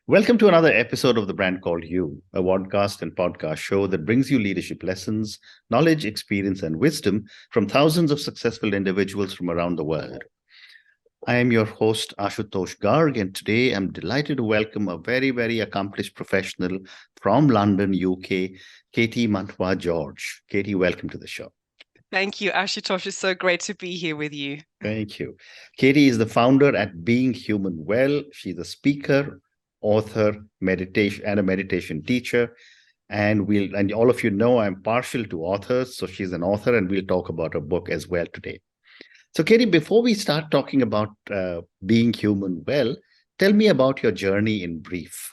Welcome to another episode of The Brand Called You, a podcast and podcast show that brings you leadership lessons, knowledge, experience, and wisdom from thousands of successful individuals from around the world. I am your host, Ashutosh Garg, and today I'm delighted to welcome a very, very accomplished professional from London, UK, Katie Mantwa George. Katie, welcome to the show. Thank you, Ashutosh. It's so great to be here with you. Thank you. Katie is the founder at Being Human Well. She's a speaker, author, meditation, and a meditation teacher. And all of you know I'm partial to authors, so she's an author, and we'll talk about her book as well today. So, Katie, before we start talking about being human well, tell me about your journey in brief.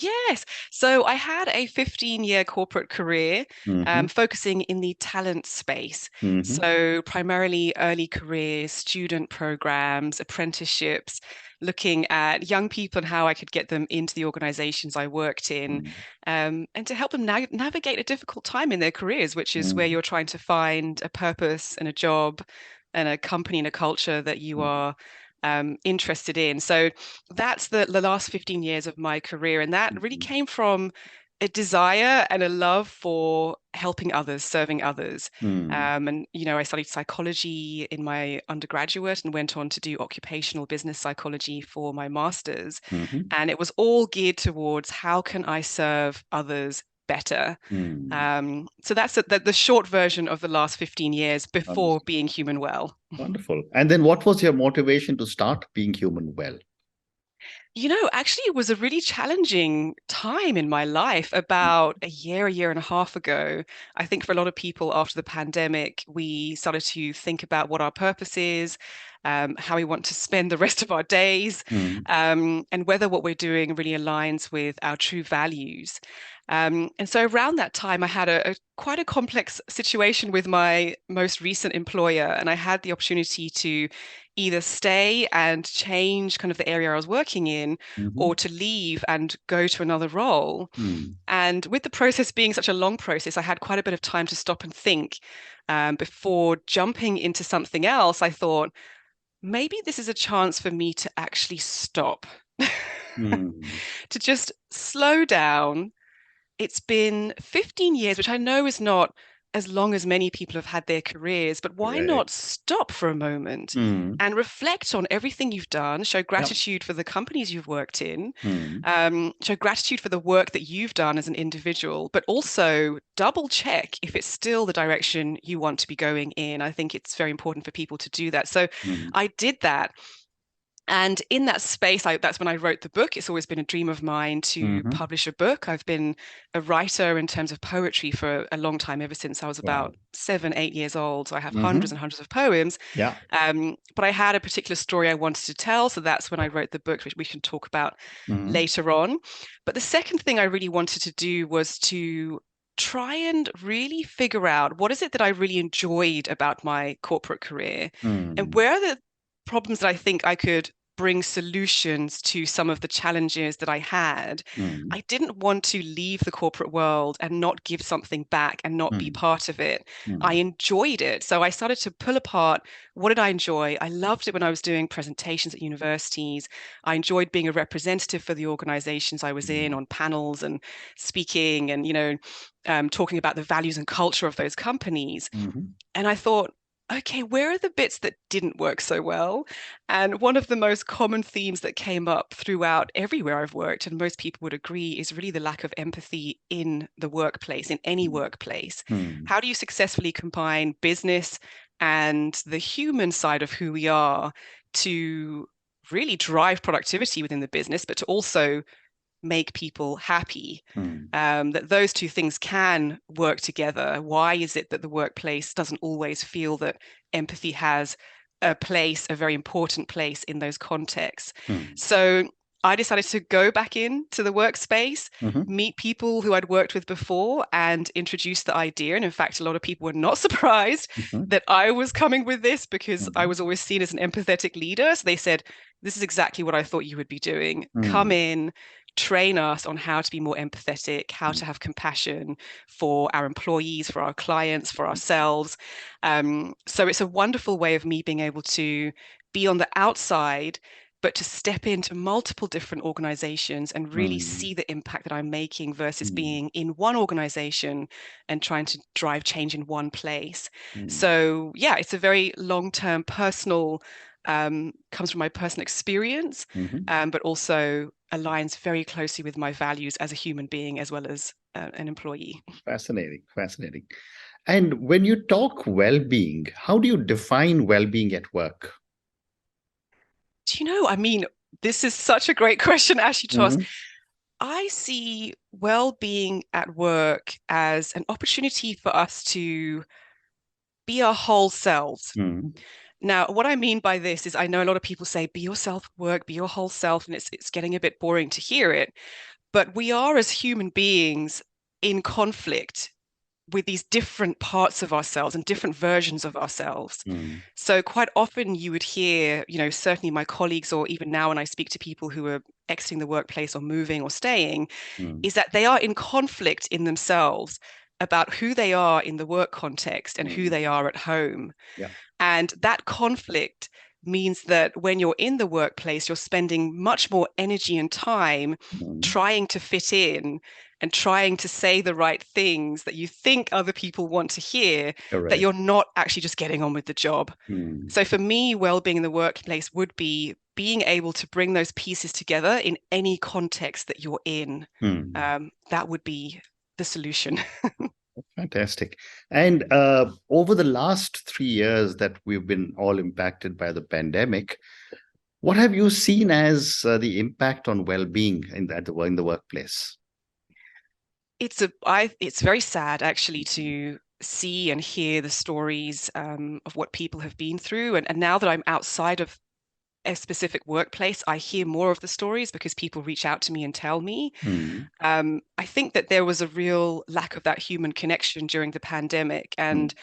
Yes. So I had a 15-year corporate career focusing in the talent space. So primarily early careers, student programs, apprenticeships, looking at young people and how I could get them into the organizations I worked in, and to help them navigate a difficult time in their careers, which is where you're trying to find a purpose and a job and a company and a culture that you are interested in. So that's the last 15 years of my career. And that really came from a desire and a love for helping others, serving others. I studied psychology in my undergraduate and went on to do occupational business psychology for my master's. And it was all geared towards how can I serve others better. So that's the short version of the last 15 years before being human well. Wonderful. And then what was your motivation to start Being Human Well? Actually, it was a really challenging time in my life about a year and a half ago. I think for a lot of people after the pandemic, we started to think about what our purpose is, how we want to spend the rest of our days, and whether what we're doing really aligns with our true values. And so around that time, I had quite a complex situation with my most recent employer, and I had the opportunity to either stay and change kind of the area I was working in, or to leave and go to another role. And with the process being such a long process, I had quite a bit of time to stop and think before jumping into something else. I thought, maybe this is a chance for me to actually stop, to just slow down. It's been 15 years, which I know is not as long as many people have had their careers, but why Right. not stop for a moment and reflect on everything you've done, show gratitude for the companies you've worked in, show gratitude for the work that you've done as an individual, but also double check if it's still the direction you want to be going in. I think it's very important for people to do that. So I did that. And in that space, that's when I wrote the book. It's always been a dream of mine to publish a book. I've been a writer in terms of poetry for a long time, ever since I was about 7, 8 years old. So I have hundreds and hundreds of poems. Yeah. But I had a particular story I wanted to tell. So that's when I wrote the book, which we can talk about later on. But the second thing I really wanted to do was to try and really figure out what is it that I really enjoyed about my corporate career, and where are the problems that I think I could bring solutions to some of the challenges that I had. I didn't want to leave the corporate world and not give something back and not be part of it. I enjoyed it. So I started to pull apart, what did I enjoy? I loved it when I was doing presentations at universities. I enjoyed being a representative for the organizations I was in on panels and speaking and, talking about the values and culture of those companies. And I thought, okay, where are the bits that didn't work so well? And one of the most common themes that came up throughout everywhere I've worked, and most people would agree, is really the lack of empathy in the workplace, in any workplace. How do you successfully combine business and the human side of who we are to really drive productivity within the business, but to also make people happy, that those two things can work together? Why is it that the workplace doesn't always feel that empathy has a place, a very important place in those contexts? So I decided to go back into the workspace, meet people who I'd worked with before, and introduce the idea. And in fact, a lot of people were not surprised that I was coming with this, because I was always seen as an empathetic leader. So they said, this is exactly what I thought you would be doing. Come in, train us on how to be more empathetic, how to have compassion for our employees, for our clients, for ourselves. So it's a wonderful way of me being able to be on the outside but to step into multiple different organizations and really see the impact that I'm making versus being in one organization and trying to drive change in one place. So yeah, it's a very long-term personal, comes from my personal experience, but also aligns very closely with my values as a human being as well as an employee. Fascinating, fascinating. And when you talk well-being, how do you define well-being at work? Do you know, I mean, this is such a great question, Ashley, to ask. I see well-being at work as an opportunity for us to be our whole selves. Now, what I mean by this is I know a lot of people say, be yourself at work, be your whole self, and it's getting a bit boring to hear it. But we are, as human beings, in conflict with these different parts of ourselves and different versions of ourselves. So quite often you would hear, you know, certainly my colleagues, or even now when I speak to people who are exiting the workplace or moving or staying, is that they are in conflict in themselves about who they are in the work context and who they are at home. And that conflict means that when you're in the workplace, you're spending much more energy and time trying to fit in and trying to say the right things that you think other people want to hear, that you're not actually just getting on with the job. So for me, well-being in the workplace would be being able to bring those pieces together in any context that you're in. That would be the solution. Fantastic. And over the last 3 years that we've been all impacted by the pandemic, what have you seen as the impact on well-being in the workplace? It's very sad actually to see and hear the stories of what people have been through. And now that I'm outside of a specific workplace, I hear more of the stories because people reach out to me and tell me. I think that there was a real lack of that human connection during the pandemic. And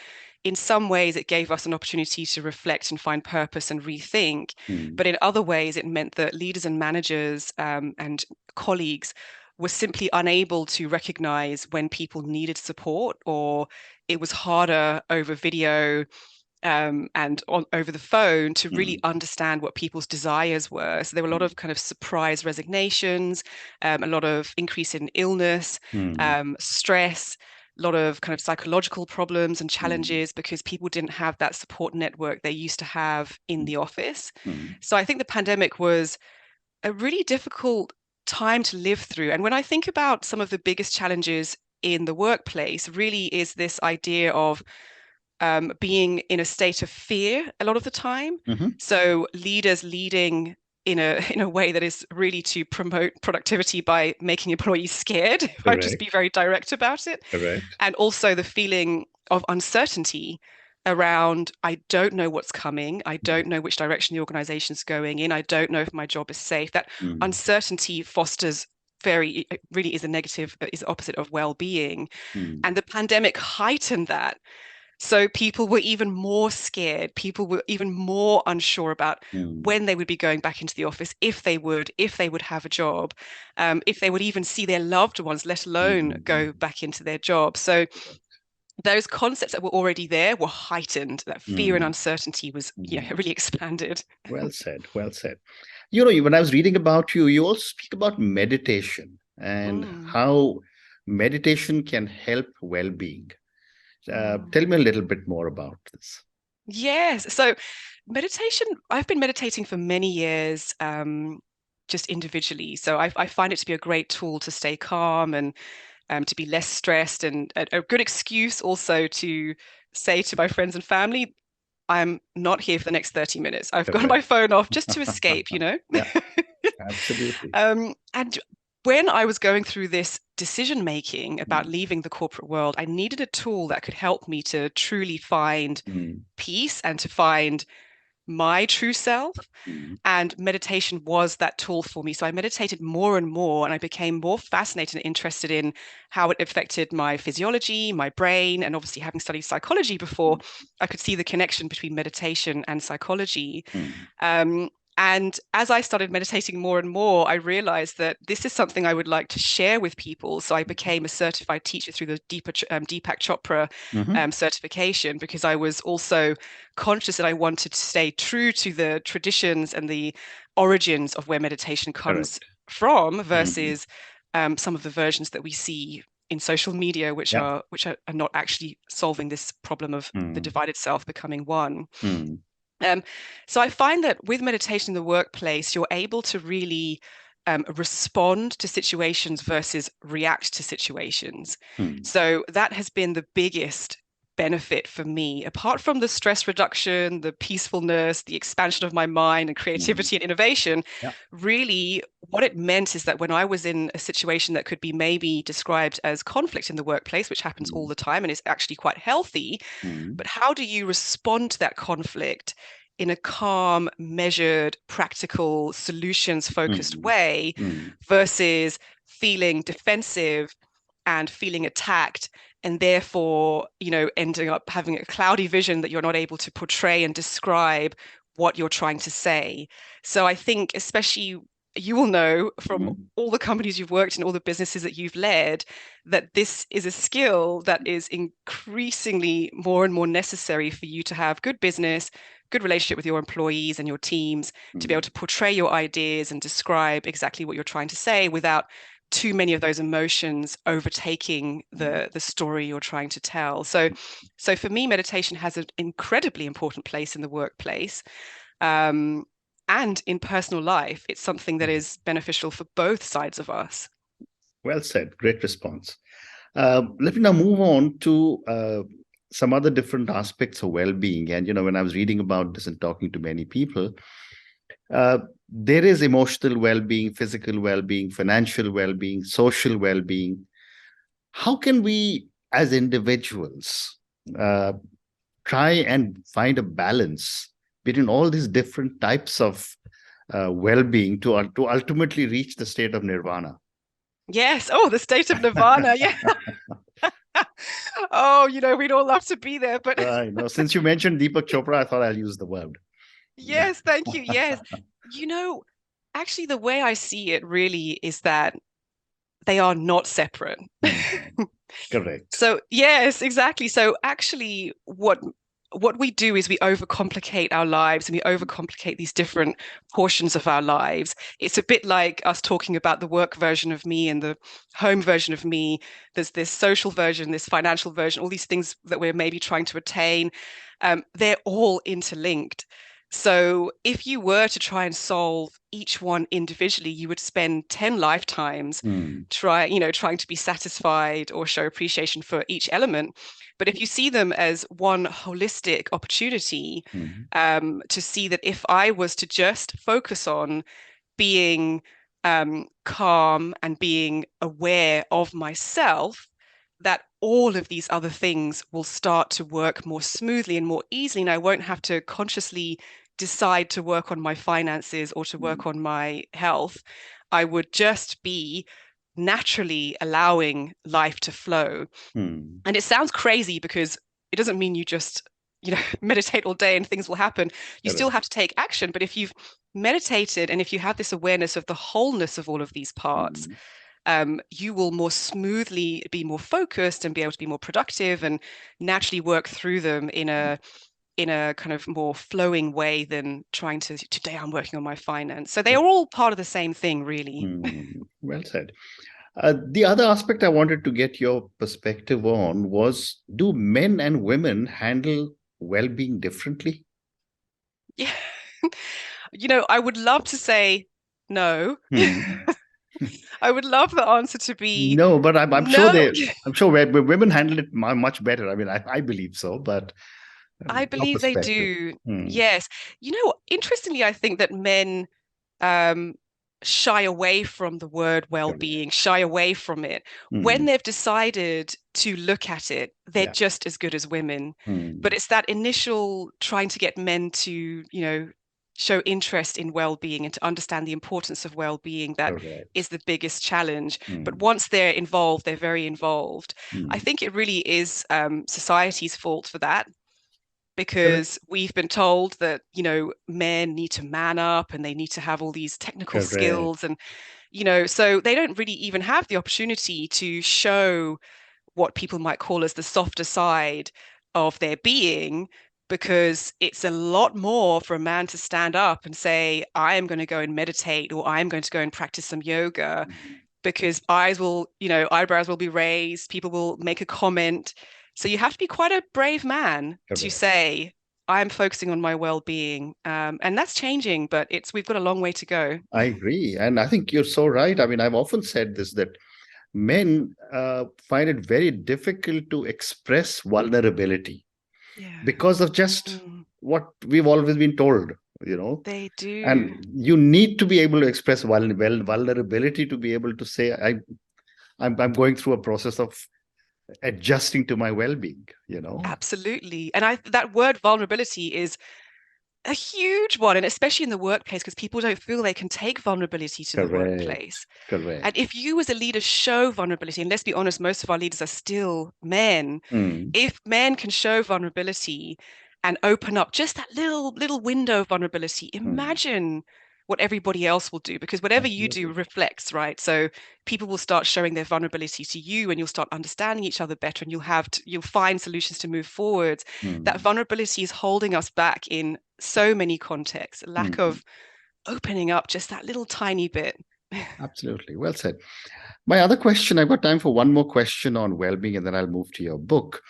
in some ways, it gave us an opportunity to reflect and find purpose and rethink. But in other ways, it meant that leaders and managers and colleagues were simply unable to recognize when people needed support, or it was harder over video and over the phone to really understand what people's desires were. So there were a lot of kind of surprise resignations, a lot of increase in illness, stress, a lot of kind of psychological problems and challenges because people didn't have that support network they used to have in the office. So I think the pandemic was a really difficult time to live through. And when I think about some of the biggest challenges in the workplace, really is this idea of being in a state of fear a lot of the time. So leaders leading in a way that is really to promote productivity by making employees scared, if I just be very direct about it. And also the feeling of uncertainty around, I don't know what's coming. I don't know which direction the organization is going in. I don't know if my job is safe. That uncertainty fosters really is a negative, is the opposite of well-being. And the pandemic heightened that. So people were even more scared. People were even more unsure about when they would be going back into the office, if they would have a job, if they would even see their loved ones, let alone go back into their job. So those concepts that were already there were heightened. That fear and uncertainty was really expanded. Well said. Well said. You know, when I was reading about you, you also speak about meditation and how meditation can help well-being. Tell me a little bit more about this. Yes. So meditation, I've been meditating for many years, just individually. So I find it to be a great tool to stay calm and to be less stressed, and a good excuse also to say to my friends and family, I'm not here for the next 30 minutes. I've got my phone off just to escape, you know? Yeah, absolutely. And when I was going through this decision making about leaving the corporate world, I needed a tool that could help me to truly find peace and to find my true self. And meditation was that tool for me. So I meditated more and more, and I became more fascinated and interested in how it affected my physiology, my brain, and obviously having studied psychology before, I could see the connection between meditation and psychology. And as I started meditating more and more, I realized that this is something I would like to share with people. So I became a certified teacher through the Deepak Chopra certification, because I was also conscious that I wanted to stay true to the traditions and the origins of where meditation comes from versus some of the versions that we see in social media, which are not actually solving this problem of the divided self becoming one. So I find that with meditation in the workplace, you're able to really respond to situations versus react to situations. So that has been the biggest benefit for me, apart from the stress reduction, the peacefulness, the expansion of my mind and creativity and innovation. Really, what it meant is that when I was in a situation that could be maybe described as conflict in the workplace, which happens all the time and is actually quite healthy, but how do you respond to that conflict in a calm, measured, practical, solutions-focused way versus feeling defensive and feeling attacked, and therefore, ending up having a cloudy vision that you're not able to portray and describe what you're trying to say. So I think, especially, you will know from all the companies you've worked in, all the businesses that you've led, that this is a skill that is increasingly more and more necessary for you to have good business, good relationship with your employees and your teams, to be able to portray your ideas and describe exactly what you're trying to say without too many of those emotions overtaking the story you're trying to tell. So for me, meditation has an incredibly important place in the workplace. And in personal life, it's something that is beneficial for both sides of us. Well said. Great response. Let me now move on to some other different aspects of well-being. And, when I was reading about this and talking to many people, there is emotional well-being, physical well-being, financial well-being, social well-being. How can we, as individuals, try and find a balance between all these different types of well-being to ultimately reach the state of nirvana? Yes. Oh, the state of nirvana. Yeah. Oh, we'd all love to be there, but I know. Since you mentioned Deepak Chopra, I thought I'll use the word. Yes, thank you. Yes. Actually, the way I see it really is that they are not separate. Correct. So, yes, exactly. So actually, what we do is we overcomplicate our lives and we overcomplicate these different portions of our lives. It's a bit like us talking about the work version of me and the home version of me. There's this social version, this financial version, all these things that we're maybe trying to attain. They're all interlinked. So if you were to try and solve each one individually, you would spend 10 lifetimes trying to be satisfied or show appreciation for each element. But if you see them as one holistic opportunity, to see that if I was to just focus on being calm and being aware of myself, that all of these other things will start to work more smoothly and more easily. And I won't have to consciously decide to work on my finances or to work on my health. I would just be naturally allowing life to flow. And it sounds crazy because it doesn't mean you just, meditate all day and things will happen. You still have to take action. But if you've meditated and if you have this awareness of the wholeness of all of these parts, you will more smoothly be more focused and be able to be more productive and naturally work through them in a kind of more flowing way than trying to, today I'm working on my finance. So they are all part of the same thing, really. Well said. The other aspect I wanted to get your perspective on was, do men and women handle well-being differently? Yeah. I would love to say no. I would love the answer to be no, but I'm no. sure women handle it much better. I mean, I believe so, but I believe they do. Yes. Interestingly, I think that men shy away from the word well-being, shy away from it. When they've decided to look at it, they're just as good as women. But it's that initial trying to get men to, show interest in well-being and to understand the importance of well-being that is the biggest challenge. But once they're involved, they're very involved. I think it really is society's fault for that. because we've been told that, you know, men need to man up and they need to have all these technical Correct. skills. And, you know, so they don't really even have the opportunity to show what people might call as the softer side of their being, because it's a lot more for a man to stand up and say, I am going to go and meditate, or I'm going to go and practice some yoga, because eyebrows will be raised, people will make a comment. So you have to be quite a brave man to say, I'm focusing on my well-being. And that's changing, but we've got a long way to go. I agree. And I think you're so right. I mean, I've often said this, that men find it very difficult to express vulnerability because of just what we've always been told, you know. They do. And you need to be able to express vulnerability to be able to say, I'm going through a process of adjusting to my well-being, you know. Absolutely. And that word vulnerability is a huge one, and especially in the workplace, because people don't feel they can take vulnerability to the workplace. Correct. And if you as a leader show vulnerability, and let's be honest, most of our leaders are still men. If men can show vulnerability and open up just that little window of vulnerability, imagine what everybody else will do, because whatever you do reflects, right? So people will start showing their vulnerability to you, and you'll start understanding each other better, and you'll find solutions to move forward. That vulnerability is holding us back in so many contexts, lack of opening up just that little tiny bit. Absolutely. Well said. My other question, I've got time for one more question on well-being, and then I'll move to your book.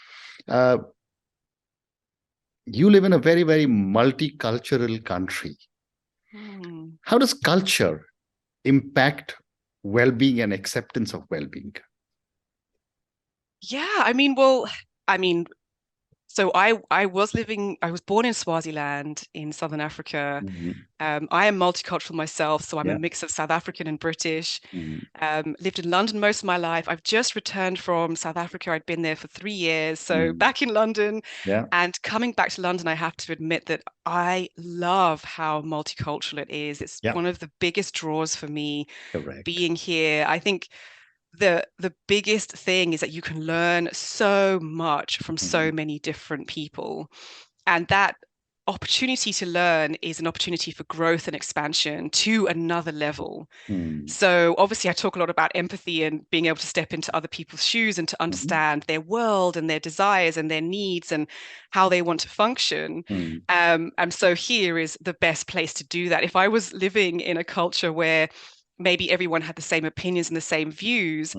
You live in a very, very multicultural country. How does culture impact well-being and acceptance of well-being? Yeah, so I was born in Swaziland in Southern Africa. I am multicultural myself, so I'm a mix of South African and British. Lived in London most of my life. I've just returned from South Africa. I'd been there for 3 years, so back in London. And coming back to London, I have to admit that I love how multicultural it is. It's one of the biggest draws for me being here. I think the biggest thing is that you can learn so much from so many different people, and that opportunity to learn is an opportunity for growth and expansion to another level. So obviously I talk a lot about empathy and being able to step into other people's shoes and to understand their world and their desires and their needs and how they want to function. And so here is the best place to do that. If I was living in a culture where maybe everyone had the same opinions and the same views,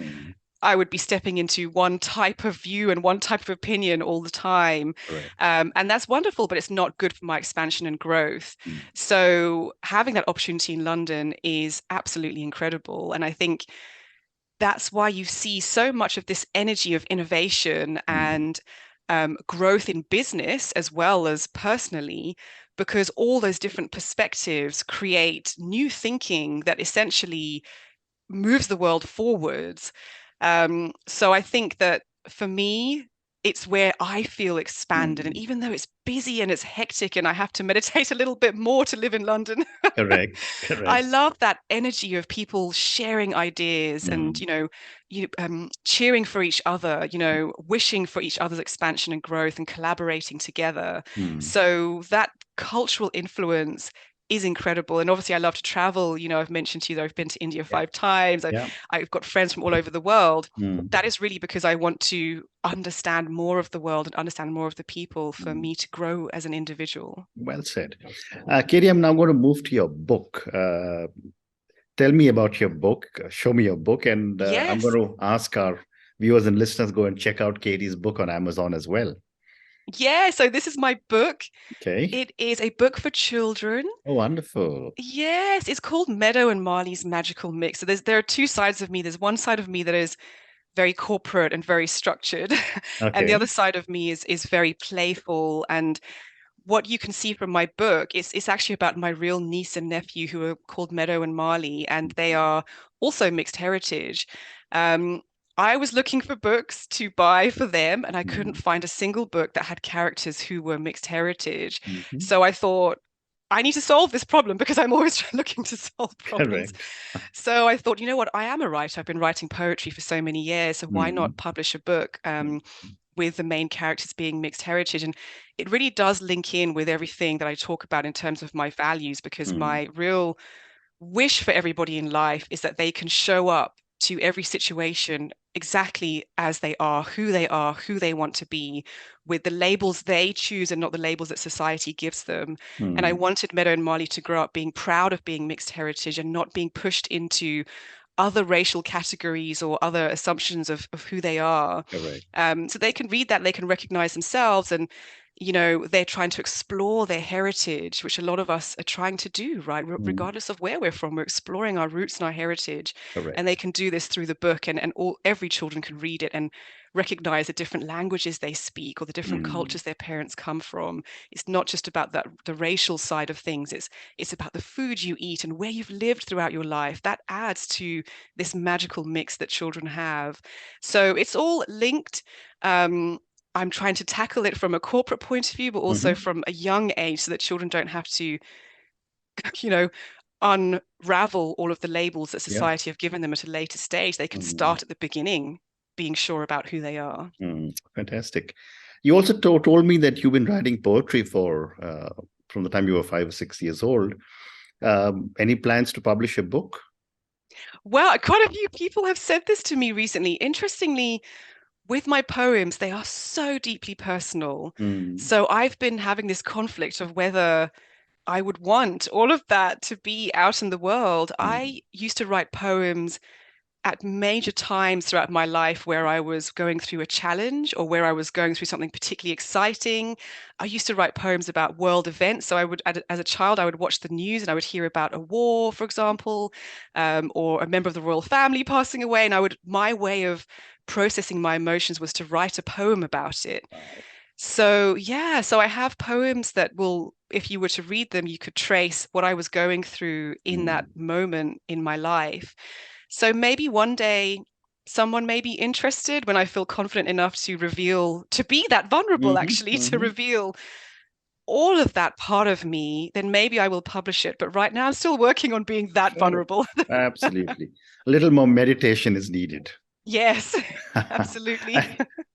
I would be stepping into one type of view and one type of opinion all the time. And that's wonderful, but it's not good for my expansion and growth. So having that opportunity in London is absolutely incredible. And I think that's why you see so much of this energy of innovation and growth in business as well as personally, because all those different perspectives create new thinking that essentially moves the world forwards. So I think that for me, it's where I feel expanded. And even though it's busy and it's hectic and I have to meditate a little bit more to live in London, Correct. I love that energy of people sharing ideas and, cheering for each other, wishing for each other's expansion and growth and collaborating together. So that cultural influence is incredible. And obviously I love to travel. I've mentioned to you that I've been to India 5 times. I've got friends from all over the world. That is really because I want to understand more of the world and understand more of the people for me to grow as an individual. Well said. Katie, I'm now going to move to your book. Tell me about your book. Show me your book. And I'm going to ask our viewers and listeners, go and check out Katie's book on Amazon as well. Yeah, so this is my book. Okay. It is a book for children. Oh, wonderful. Yes, it's called Meadow and Marley's Magical Mix. So there are 2 sides of me. There's one side of me that is very corporate and very structured. And the other side of me is very playful. And what you can see from my book, it's actually about my real niece and nephew who are called Meadow and Marley, and they are also mixed heritage. I was looking for books to buy for them, and I couldn't find a single book that had characters who were mixed heritage. So I thought, I need to solve this problem because I'm always looking to solve problems. So I thought, you know what? I am a writer. I've been writing poetry for so many years. So why not publish a book? with the main characters being mixed heritage. And it really does link in with everything that I talk about in terms of my values, because my real wish for everybody in life is that they can show up to every situation exactly as they are, who they want to be, with the labels they choose and not the labels that society gives them. And I wanted Meadow and Marley to grow up being proud of being mixed heritage and not being pushed into other racial categories or other assumptions of who they are. So they can read that, they can recognize themselves, and they're trying to explore their heritage, which a lot of us are trying to do, right? Regardless of where we're from, we're exploring our roots and our heritage. And they can do this through the book, and every children can read it and recognize the different languages they speak or the different cultures their parents come from. It's not just about the racial side of things. It's about the food you eat and where you've lived throughout your life. That adds to this magical mix that children have. So it's all linked. I'm trying to tackle it from a corporate point of view, but also from a young age, so that children don't have to, unravel all of the labels that society have given them at a later stage. They can start at the beginning, being sure about who they are. Fantastic. You also told me that you've been writing poetry from the time you were 5 or 6 years old. Any plans to publish a book? Well, quite a few people have said this to me recently. Interestingly, with my poems, they are so deeply personal. So I've been having this conflict of whether I would want all of that to be out in the world. I used to write poems at major times throughout my life where I was going through a challenge or where I was going through something particularly exciting. I used to write poems about world events. So I would, as a child, I would watch the news and I would hear about a war, for example, or a member of the royal family passing away. And my way of processing my emotions was to write a poem about it. So yeah, so I have poems that will, if you were to read them, you could trace what I was going through in that moment in my life. So maybe one day someone may be interested when I feel confident enough to be that vulnerable, actually, to reveal all of that part of me, then maybe I will publish it. But right now I'm still working on being that vulnerable. Absolutely. A little more meditation is needed. Yes, absolutely.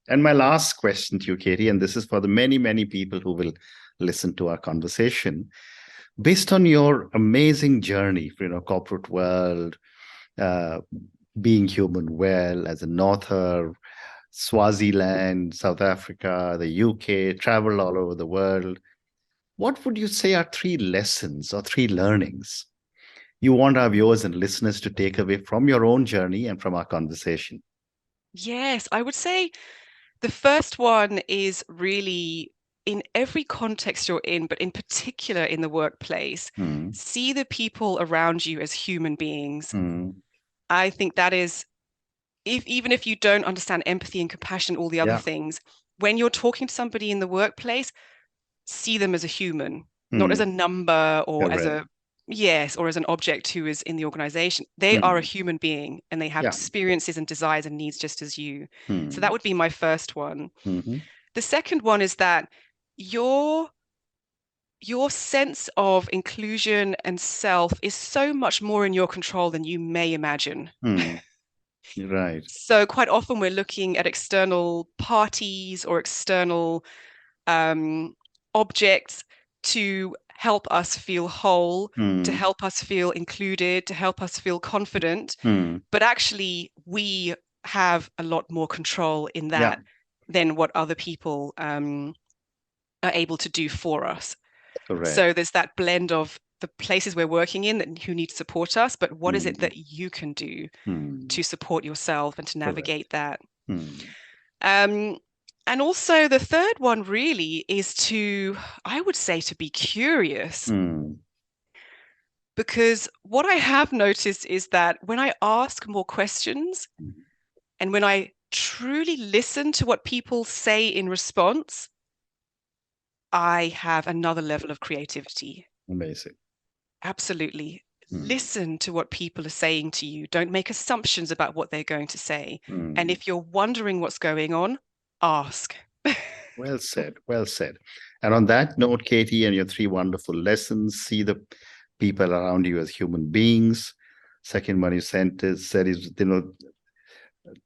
And my last question to you, Katie, and this is for the many, many people who will listen to our conversation. Based on your amazing journey, corporate world, being human well, as an author, Swaziland, South Africa, the UK, travel all over the world, what would you say are 3 lessons or 3 learnings you want our viewers and listeners to take away from your own journey and from our conversation? Yes, I would say the first one is really, in every context you're in, but in particular in the workplace, see the people around you as human beings. I think that is, even if you don't understand empathy and compassion, all the other things, when you're talking to somebody in the workplace, see them as a human, not as a number or or as an object who is in the organization. They are a human being and they have experiences and desires and needs just as you. So that would be my first one. The second one is that your sense of inclusion and self is so much more in your control than you may imagine. Right. So quite often we're looking at external parties or external objects to help us feel whole, to help us feel included, to help us feel confident. But actually, we have a lot more control in that than what other people are able to do for us. Correct. So there's that blend of the places we're working in who need to support us, but what is it that you can do to support yourself and to navigate that? And also the third one really is I would say, to be curious. Because what I have noticed is that when I ask more questions and when I truly listen to what people say in response, I have another level of creativity. Amazing. Absolutely. Listen to what people are saying to you. Don't make assumptions about what they're going to say. And if you're wondering what's going on, ask. Well said. Well said. And on that note, Katie, and your 3 wonderful lessons, see the people around you as human beings. Second one you said is,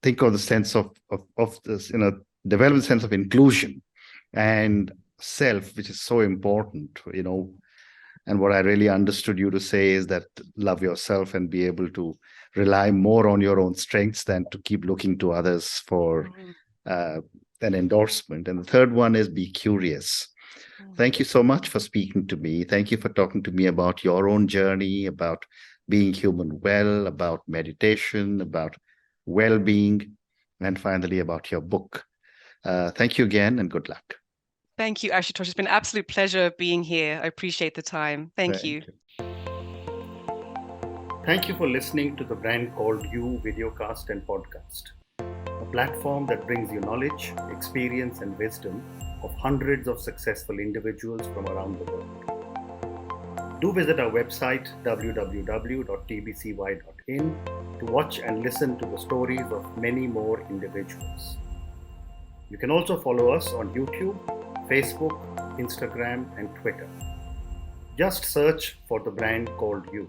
think of the sense of this, develop a sense of inclusion and self, which is so important, And what I really understood you to say is that love yourself and be able to rely more on your own strengths than to keep looking to others for an endorsement. And the third one is be curious. Thank you so much for speaking to me. Thank you for talking to me about your own journey, about being human well, about meditation, about well-being, and finally about your book. Thank you again and good luck. Thank you, Ashutosh. It's been an absolute pleasure being here. I appreciate the time. Thank you. Thank you for listening to the Brand Called You videocast and podcast, a platform that brings you knowledge, experience, and wisdom of hundreds of successful individuals from around the world. Do visit our website www.tbcy.in to watch and listen to the stories of many more individuals. You can also follow us on YouTube, Facebook, Instagram, and Twitter. Just search for the Brand Called You.